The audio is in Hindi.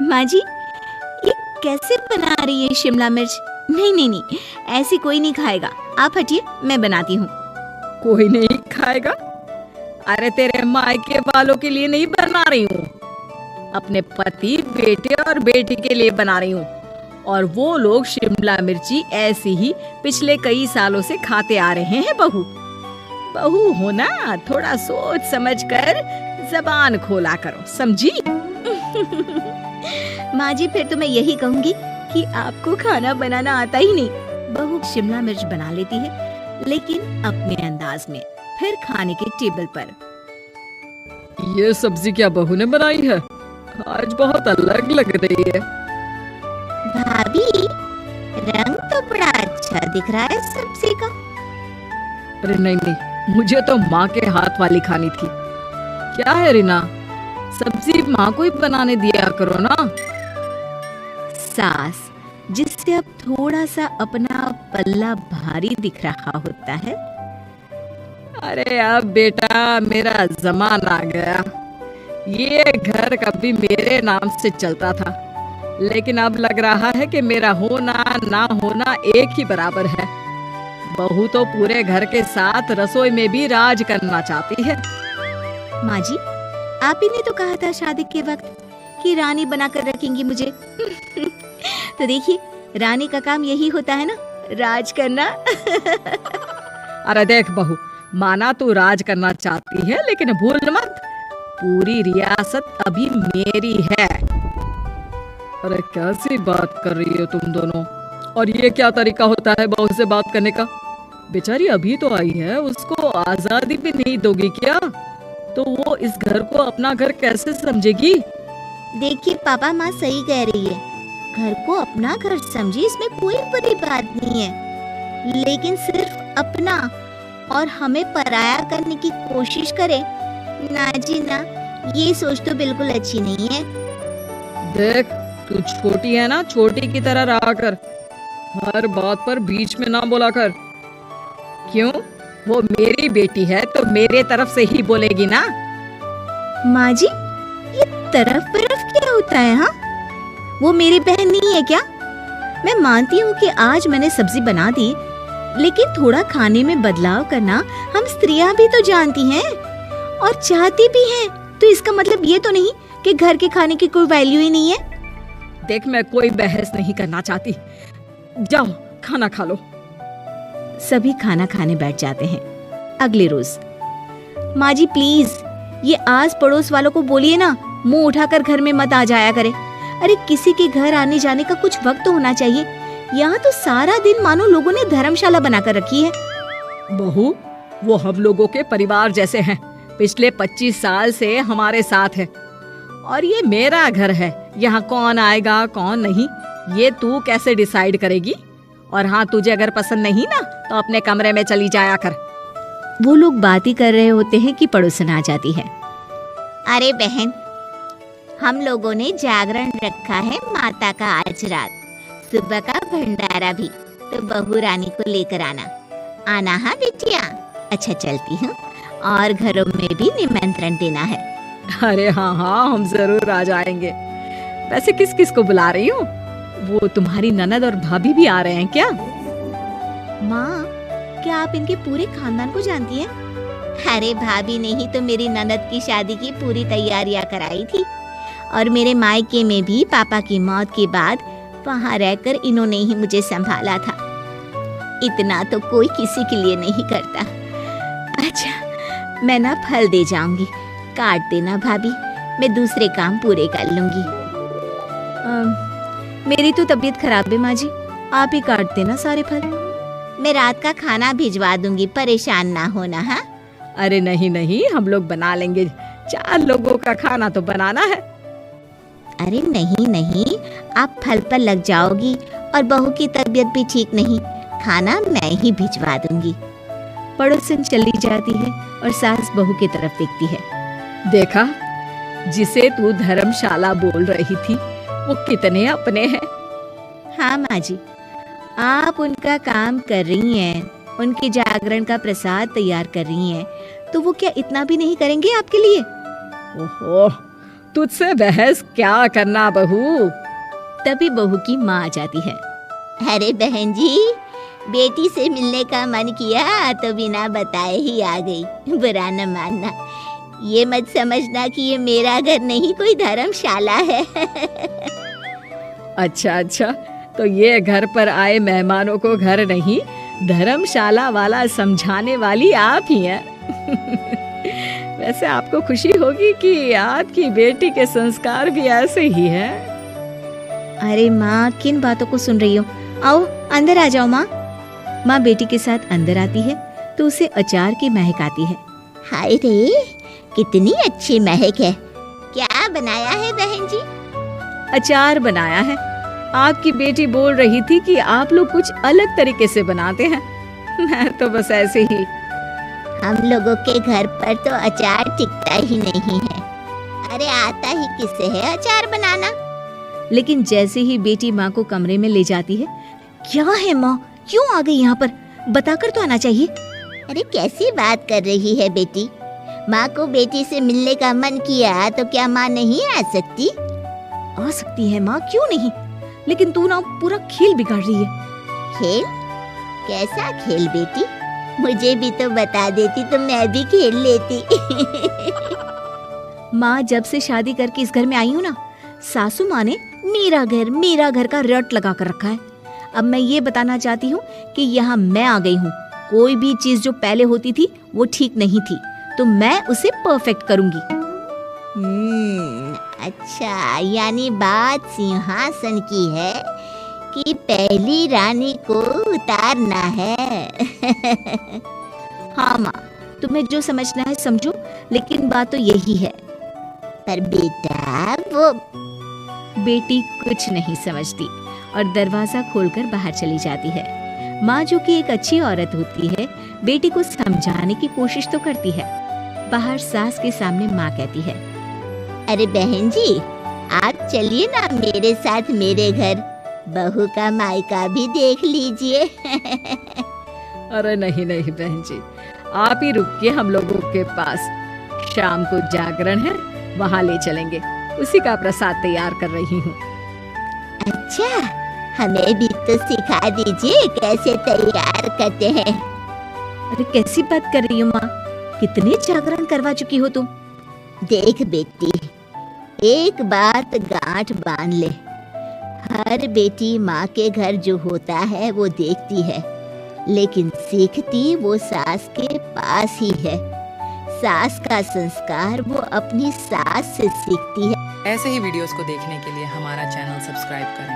माँ जी, ये कैसे बना रही है शिमला मिर्च? नहीं नहीं नहीं, ऐसी कोई नहीं खाएगा। आप हटिए, मैं बनाती हूँ। कोई नहीं खाएगा? अरे तेरे मायके वालों के लिए नहीं बना रही हूँ, अपने पति, बेटे और बेटी के लिए बना रही हूँ। और वो लोग शिमला मिर्ची ऐसी ही पिछले कई सालों से खाते आ रहे हैं। बहू बहू हो ना, थोड़ा सोच समझ कर जबान खोला करो, समझी? माँ जी, फिर तो मैं यही कहूँगी कि आपको खाना बनाना आता ही नहीं। बहू शिमला मिर्च बना लेती है, लेकिन अपने अंदाज में, फिर खाने के टेबल पर। ये सब्जी क्या बहू ने बनाई है? आज बहुत अलग लग रही है। भाभी, रंग तो बड़ा अच्छा दिख रहा है सब्जी का। अरे नहीं नहीं, मुझे तो माँ के हाथ वाली खानी थी। क्या है रीना, सब्जी माँ को ही बनाने दिया करो ना। सास, जिससे अब थोड़ा सा अपना पल्ला भारी दिख रहा होता है। अरे अब बेटा मेरा जमाना आ गया। ये घर कभी मेरे नाम से चलता था, लेकिन अब लग रहा है कि मेरा होना ना होना एक ही बराबर है। बहू तो पूरे घर के साथ रसोई में भी राज करना चाहती है। माँ जी, आप ही ने तो कहा था शादी के वक्त कि रानी बनाकर रखेंगी मुझे। तो देखिए, रानी का काम यही होता है ना, राज करना। अरे देख बहू, माना तू राज करना चाहती है, लेकिन भूल मत, पूरी रियासत अभी मेरी है। अरे कैसी बात कर रही हो तुम दोनों? और ये क्या तरीका होता है बहू से बात करने का? बेचारी अभी तो आई है, उसको आजादी भी नहीं दोगी क्या? तो वो इस घर को अपना घर कैसे समझेगी? देखिए पापा, माँ सही कह रही है। घर को अपना घर समझी, इसमें कोई बुरी बात नहीं है, लेकिन सिर्फ अपना और हमें पराया करने की कोशिश करे ना जी ना, ये सोच तो बिल्कुल अच्छी नहीं है। देख, तू छोटी है ना, छोटी की तरह रहा कर, हर बात पर बीच में ना बोला कर। क्यों? वो मेरी बेटी है तो मेरे तरफ से ही बोलेगी ना। माँ जी, ये तरफ क्या होता है? हाँ, वो मेरी बहन नहीं है क्या? मैं मानती हूँ कि आज मैंने सब्जी बना दी, लेकिन थोड़ा खाने में बदलाव करना हम स्त्रियां भी तो जानती हैं और चाहती भी हैं। तो इसका मतलब ये तो नहीं कि घर के खाने की कोई वैल्यू ही नहीं है। देख, मैं कोई बहस नहीं करना चाहती, जाओ खाना खा लो। सभी खाना खाने बैठ जाते हैं। अगले रोज, माँ जी प्लीज, ये आस पड़ोस वालों को बोलिए ना, मुंह उठाकर घर में मत आ जाया करे। अरे किसी के घर आने जाने का कुछ वक्त तो होना चाहिए। यहाँ तो सारा दिन मानो लोगों ने धर्मशाला बनाकर रखी है। बहू, वो हम लोगों के परिवार जैसे हैं, पिछले 25 साल से हमारे साथ है, और ये मेरा घर है। यहाँ कौन आएगा कौन नहीं, ये तू कैसे डिसाइड करेगी? और हाँ, तुझे अगर पसंद नहीं ना, तो अपने कमरे में चली जाया कर। वो लोग बातें कर रहे होते हैं कि पड़ोसन आ जाती है। अरे बहन, हम लोगों ने जागरण रखा है माता का आज रात, सुबह का भंडारा भी, तो बहू रानी को लेकर आना हाँ बिटिया। अच्छा चलती हूँ, और घरों में भी निमंत्रण देना है। अरे हाँ हाँ, हम जरूर आ जाएंगे। वैसे किस किस को बुला रही हूँ? वो तुम्हारी ननद और भाभी भी आ रहे हैं क्या? माँ, क्या आप इनके पूरे खानदान को जानती हैं? अरे भाभी ने ही तो मेरी ननद की शादी की पूरी तैयारियां कराई थी, और मेरे मायके में भी पापा की मौत के बाद वहाँ रहकर इन्होंने ही मुझे संभाला था। इतना तो कोई किसी के लिए नहीं करता। अच्छा, मैं ना फल दे जाऊंगी, काट देना भाभी, मैं दूसरे काम पूरे कर लूंगी। मेरी तो तबीयत खराब है माँ जी, आप ही काट देना सारे फल। मैं रात का खाना भिजवा दूंगी, परेशान ना होना। हाँ? अरे नहीं नहीं, हम लोग बना लेंगे, 4 लोगों का खाना तो बनाना है। अरे नहीं नहीं, आप फल पर लग जाओगी, और बहू की तबीयत भी ठीक नहीं, खाना मैं ही भिजवा दूंगी। पड़ोसन चली जाती है और सास बहू की तरफ देखती है। देखा, जिसे तू धर्मशाला बोल रही थी, वो कितने अपने हैं। हाँ माँ जी, आप उनका काम कर रही हैं, उनके जागरण का प्रसाद तैयार कर रही हैं, तो वो क्या इतना भी नहीं करेंगे आपके लिए? ओहो, तुझसे बहस क्या करना बहू। तभी बहू की माँ आ जाती है। अरे बहन जी, बेटी से मिलने का मन किया तो बिना बताए ही आ गई। बुरा न मानना, ये मत समझना कि ये मेरा घर नहीं, कोई धर्मशाला है। अच्छा अच्छा, तो ये घर पर आए मेहमानों को घर नहीं धर्मशाला वाला समझाने वाली आप ही हैं। वैसे आपको खुशी होगी कि आपकी बेटी के संस्कार भी ऐसे ही हैं। अरे माँ, किन बातों को सुन रही हो? आओ अंदर आ जाओ माँ। माँ बेटी के साथ अंदर आती है तो उसे अचार की महक आती है। हाय रे, कितनी अच्छी महक है। क्या बनाया है बहन जी? अचार बनाया है। आपकी बेटी बोल रही थी कि आप लोग कुछ अलग तरीके से बनाते हैं। मैं तो बस ऐसे ही। हम लोगों के घर पर तो अचार टिकता ही नहीं है। अरे आता ही किससे है अचार बनाना? लेकिन जैसे ही बेटी माँ को कमरे में ले जाती है, क्या है माँ, क्यों आ गई यहाँ पर? बताकर तो आना चाहिए। अरे कैसी बात कर रही है बेटी? माँ को बेटी से मिलने का मन किया तो क्या माँ नहीं आ सकती? आ सकती है माँ, क्यों नहीं, लेकिन तू ना पूरा खेल बिगाड़ रही है। खेल? कैसा खेल बेटी? मुझे भी तो बता देती तो मैं भी खेल लेती। माँ, जब से शादी करके इस घर में आई हूँ ना, सासू माँ ने मेरा घर का रट लगा कर रखा है। अब मैं ये बताना चाहती हूँ कि यहाँ मैं आ गई हूँ। कोई भी चीज जो पहले होती थी वो ठीक नहीं थी, तो मैं उसे परफेक्ट करूंगी। अच्छा, यानी बात सिंहासन की है कि पहली रानी को उतारना है। हाँ माँ, तुम्हें जो समझना है समझो, लेकिन बात तो यही है। पर बेटा, वो बेटी कुछ नहीं समझती और दरवाजा खोलकर बाहर चली जाती है। माँ, जो कि एक अच्छी औरत होती है, बेटी को समझाने की कोशिश तो करती है। बाहर सास के सामने माँ कहती है, अरे बहन जी, आप चलिए ना मेरे साथ मेरे घर, बहू का मायका भी देख लीजिए। अरे नहीं नहीं बहन जी, आप ही रुकिए हम लोगों के पास। शाम को जागरण है, वहाँ ले चलेंगे। उसी का प्रसाद तैयार कर रही हूँ। अच्छा, हमें भी तो सिखा दीजिए कैसे तैयार करते हैं। अरे कैसी बात कर रही हो माँ, कितने जागरण करवा चुकी हो तुम। देख बेटी, एक बात गांठ बांध ले, हर बेटी माँ के घर जो होता है वो देखती है, लेकिन सीखती वो सास के पास ही है। सास का संस्कार वो अपनी सास से सीखती है। ऐसे ही वीडियोस को देखने के लिए हमारा चैनल सब्सक्राइब करें।